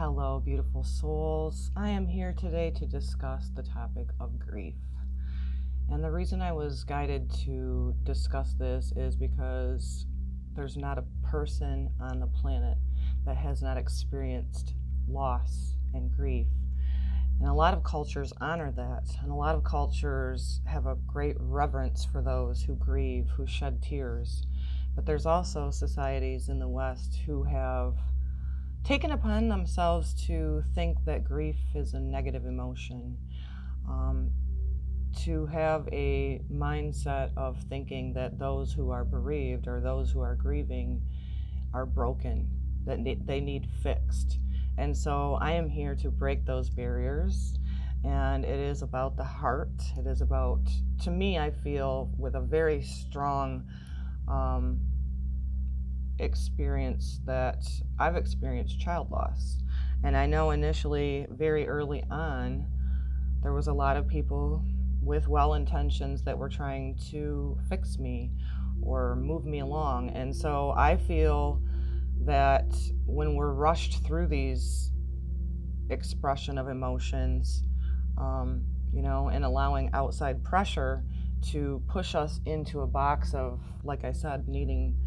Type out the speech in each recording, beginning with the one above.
Hello, beautiful souls. I am here today to discuss the topic of grief. And the reason I was guided to discuss this is because there's not a person on the planet that has not experienced loss and grief. And a lot of cultures honor that. And a lot of cultures have a great reverence for those who grieve, who shed tears. But there's also societies in the West who have taken upon themselves to think that grief is a negative emotion, to have a mindset of thinking that those who are bereaved or those who are grieving are broken, that they need fixed. And so I am here to break those barriers, and it is about the heart. It is about, to me, I feel with a very strong experience that I've experienced child loss. And I know initially, very early on, there was a lot of people with well intentions that were trying to fix me or move me along. And so I feel that when we're rushed through these expression of emotions, and allowing outside pressure to push us into a box of, like I said, needing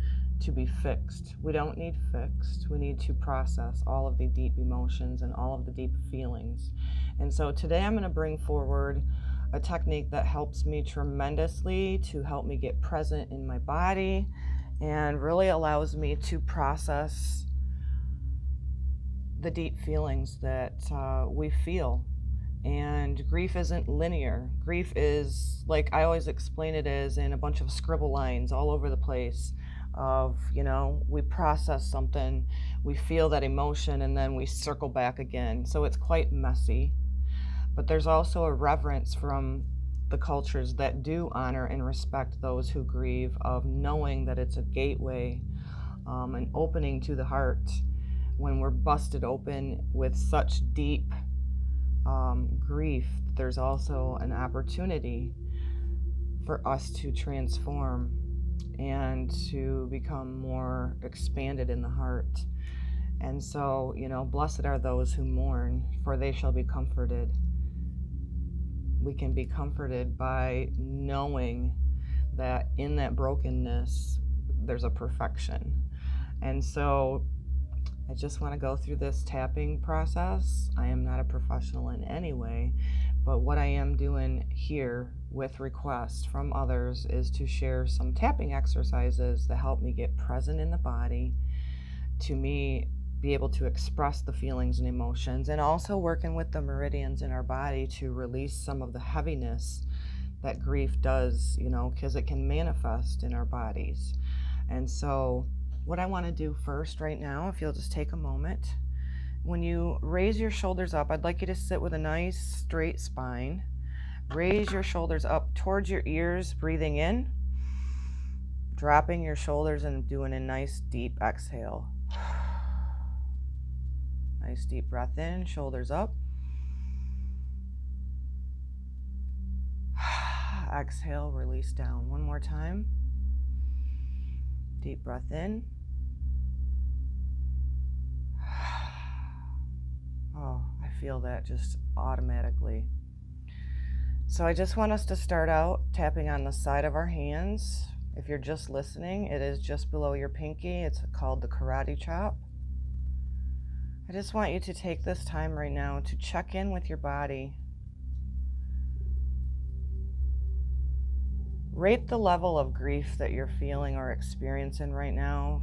to be fixed. We don't need fixed. We need to process all of the deep emotions and all of the deep feelings. And so today I'm going to bring forward a technique that helps me tremendously to help me get present in my body and really allows me to process the deep feelings that we feel. And grief isn't linear. Grief is, like I always explain it, as in a bunch of scribble lines all over the place of, we process something, we feel that emotion, and then we circle back again. So it's quite messy. But there's also a reverence from the cultures that do honor and respect those who grieve, of knowing that it's a gateway, an opening to the heart. When we're busted open with such deep grief, there's also an opportunity for us to transform and to become more expanded in the heart. And so, blessed are those who mourn, for they shall be comforted. We can be comforted by knowing that in that brokenness, there's a perfection. And so I just want to go through this tapping process. I am not a professional in any way, but what I am doing here with requests from others is to share some tapping exercises that help me get present in the body, to me be able to express the feelings and emotions, and also working with the meridians in our body to release some of the heaviness that grief does, because it can manifest in our bodies. And so what I want to do first right now, if you'll just take a moment, when you raise your shoulders up, I'd like you to sit with a nice straight spine. Raise your shoulders up towards your ears, breathing in, dropping your shoulders and doing a nice deep exhale. Nice deep breath in, shoulders up. Exhale, release down. One more time. Deep breath in. Oh, I feel that just automatically. So I just want us to start out tapping on the side of our hands. If you're just listening, it is just below your pinky. It's called the karate chop. I just want you to take this time right now to check in with your body. Rate the level of grief that you're feeling or experiencing right now.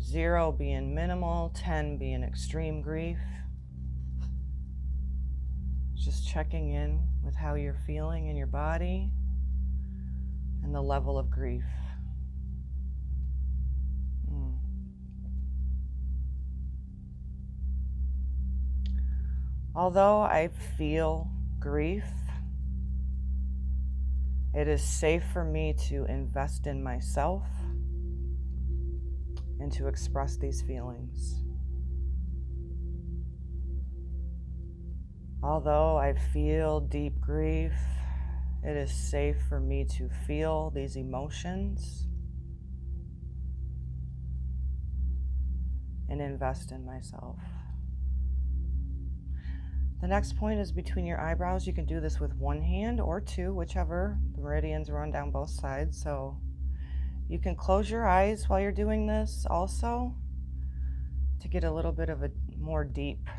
0 being minimal, 10 being extreme grief. Just checking in with how you're feeling in your body and the level of grief. Although I feel grief, it is safe for me to invest in myself and to express these feelings. Although I feel deep grief, it is safe for me to feel these emotions and invest in myself. The next point is between your eyebrows. You can do this with one hand or two, whichever. The meridians run down both sides, so you can close your eyes while you're doing this also to get a little bit of a more deep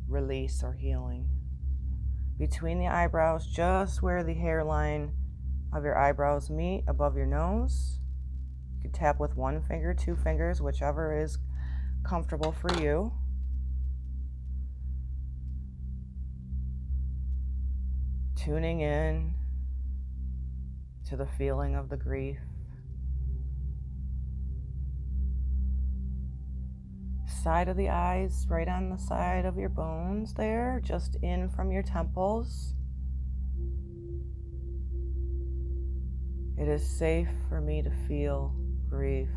release or healing. Between the eyebrows, just where the hairline of your eyebrows meet above your nose. You can tap with one finger, two fingers, whichever is comfortable for you. Tuning in to the feeling of the grief. Side of the eyes, right on the side of your bones there, just in from your temples. It is safe for me to feel grief.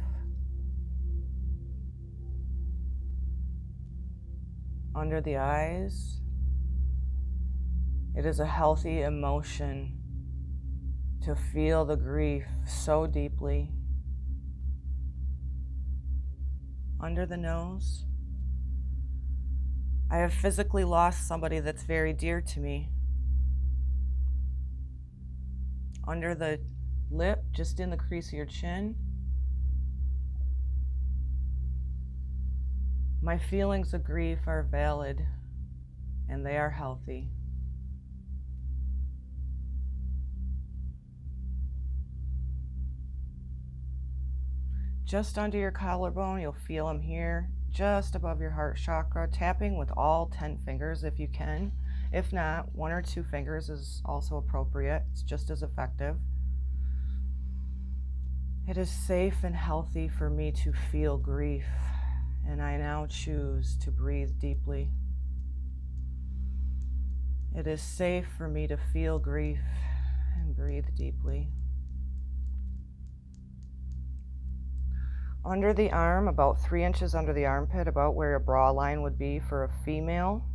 Under the eyes, it is a healthy emotion to feel the grief so deeply. Under the nose, I have physically lost somebody that's very dear to me. Under the lip, just in the crease of your chin, my feelings of grief are valid and they are healthy. Just under your collarbone, you'll feel them here, just above your heart chakra, tapping with all 10 fingers if you can. If not, 1 or 2 fingers is also appropriate. It's just as effective. It is safe and healthy for me to feel grief, and I now choose to breathe deeply. It is safe for me to feel grief and breathe deeply. Under the arm, about 3 inches under the armpit, about where a bra line would be for a female,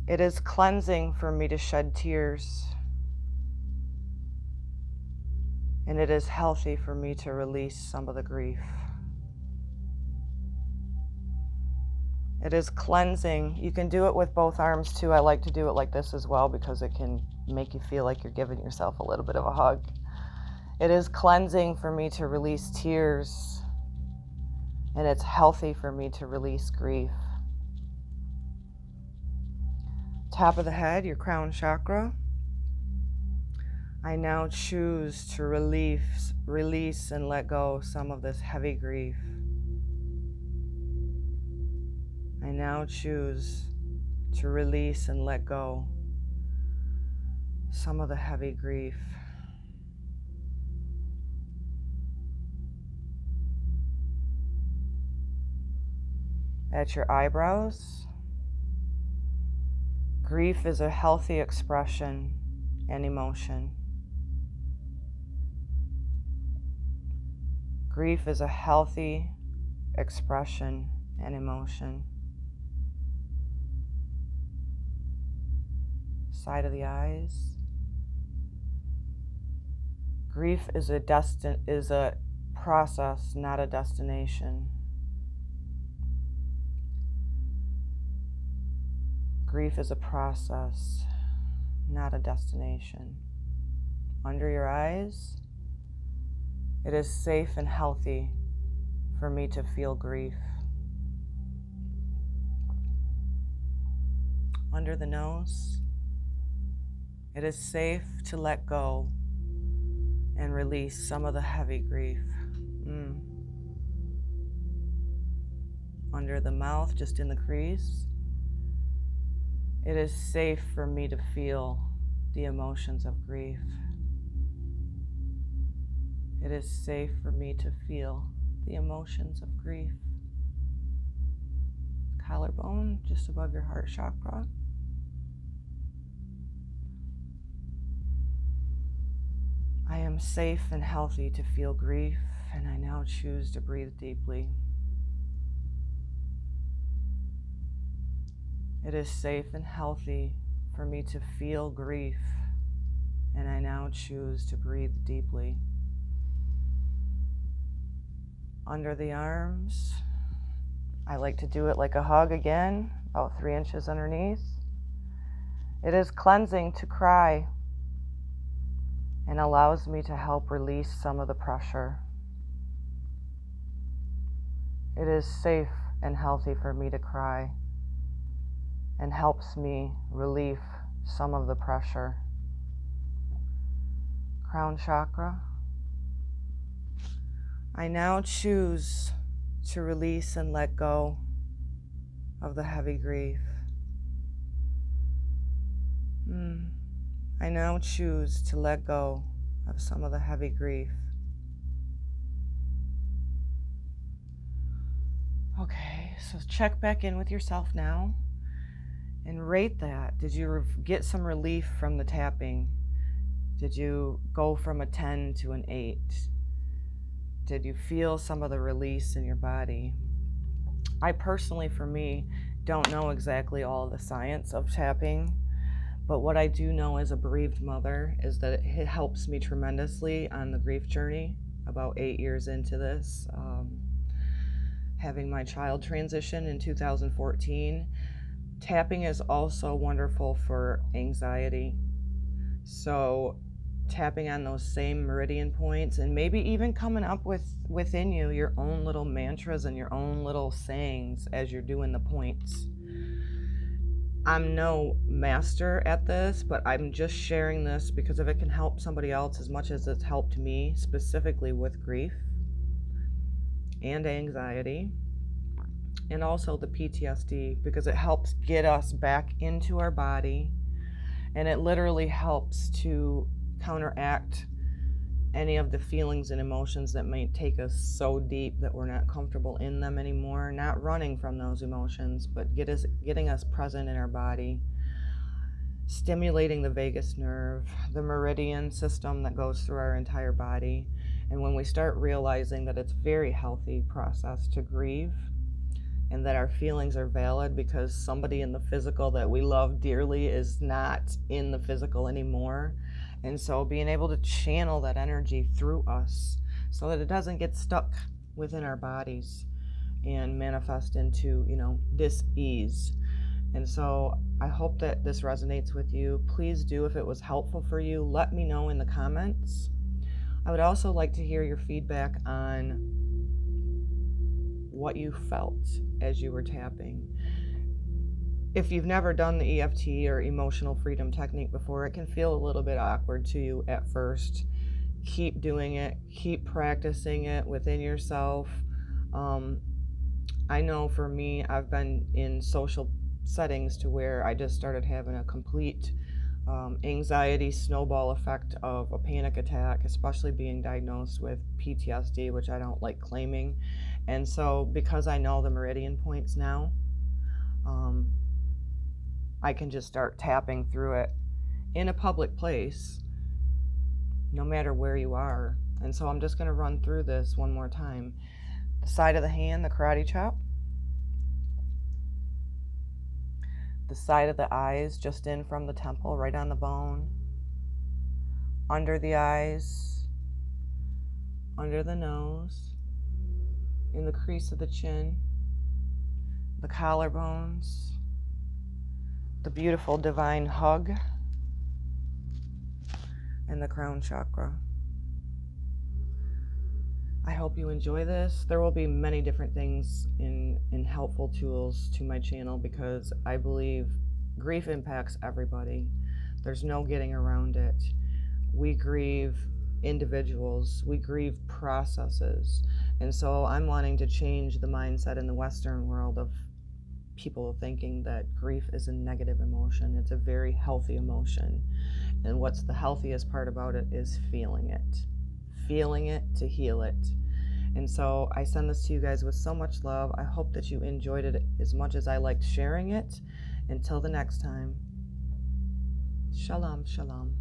it is cleansing for me to shed tears. And it is healthy for me to release some of the grief. It is cleansing. You can do it with both arms too. I like to do it like this as well because it can make you feel like you're giving yourself a little bit of a hug. It is cleansing for me to release tears, and it's healthy for me to release grief. Top of the head, your crown chakra. I now choose to release and let go some of this heavy grief. I now choose to release and let go some of the heavy grief. At your eyebrows, grief is a healthy expression and emotion. Grief is a healthy expression and emotion. Side of the eyes. Grief is a process, not a destination. Grief is a process, not a destination. Under your eyes, it is safe and healthy for me to feel grief. Under the nose, it is safe to let go and release some of the heavy grief. Under the mouth, just in the crease, it is safe for me to feel the emotions of grief. It is safe for me to feel the emotions of grief. Collarbone, just above your heart chakra. I am safe and healthy to feel grief, and I now choose to breathe deeply. It is safe and healthy for me to feel grief, and I now choose to breathe deeply. Under the arms, I like to do it like a hug again, about 3 inches underneath. It is cleansing to cry and allows me to help release some of the pressure. It is safe and healthy for me to cry and helps me relieve some of the pressure. Crown chakra. I now choose to release and let go of the heavy grief. I now choose to let go of some of the heavy grief. Okay, so check back in with yourself now and rate that. Did you get some relief from the tapping? Did you go from a 10 to an 8? Did you feel some of the release in your body? I personally, for me, don't know exactly all the science of tapping, but what I do know as a bereaved mother is that it helps me tremendously on the grief journey. About 8 years into this, having my child transition in 2014, tapping is also wonderful for anxiety. So tapping on those same meridian points and maybe even coming up with within you your own little mantras and your own little sayings as you're doing the points. I'm no master at this, but I'm just sharing this because if it can help somebody else as much as it's helped me, specifically with grief and anxiety, and also the PTSD, because it helps get us back into our body, and it literally helps to counteract any of the feelings and emotions that might take us so deep that we're not comfortable in them anymore, not running from those emotions, but getting us present in our body, stimulating the vagus nerve, the meridian system that goes through our entire body. And when we start realizing that it's a very healthy process to grieve and that our feelings are valid because somebody in the physical that we love dearly is not in the physical anymore. And so being able to channel that energy through us so that it doesn't get stuck within our bodies and manifest into, dis-ease. And so I hope that this resonates with you. Please do, if it was helpful for you, let me know in the comments. I would also like to hear your feedback on what you felt as you were tapping. If you've never done the EFT or emotional freedom technique before, it can feel a little bit awkward to you at first. Keep doing it, keep practicing it within yourself. I know for me, I've been in social settings to where I just started having a complete anxiety snowball effect of a panic attack, especially being diagnosed with PTSD, which I don't like claiming. And so because I know the meridian points now, I can just start tapping through it in a public place, no matter where you are. And so I'm just going to run through this one more time. The side of the hand, the karate chop. The side of the eyes, just in from the temple, right on the bone. Under the eyes, under the nose, in the crease of the chin, the collarbones, the beautiful divine hug, and the crown chakra. I hope you enjoy this. There will be many different things in helpful tools to my channel because I believe grief impacts everybody. There's no getting around it. We grieve individuals, we grieve processes. And so I'm wanting to change the mindset in the Western world of people thinking that grief is a negative emotion. It's a very healthy emotion. And what's the healthiest part about it is feeling it to heal it. And so I send this to you guys with so much love. I hope that you enjoyed it as much as I liked sharing it. Until the next time, Shalom Shalom.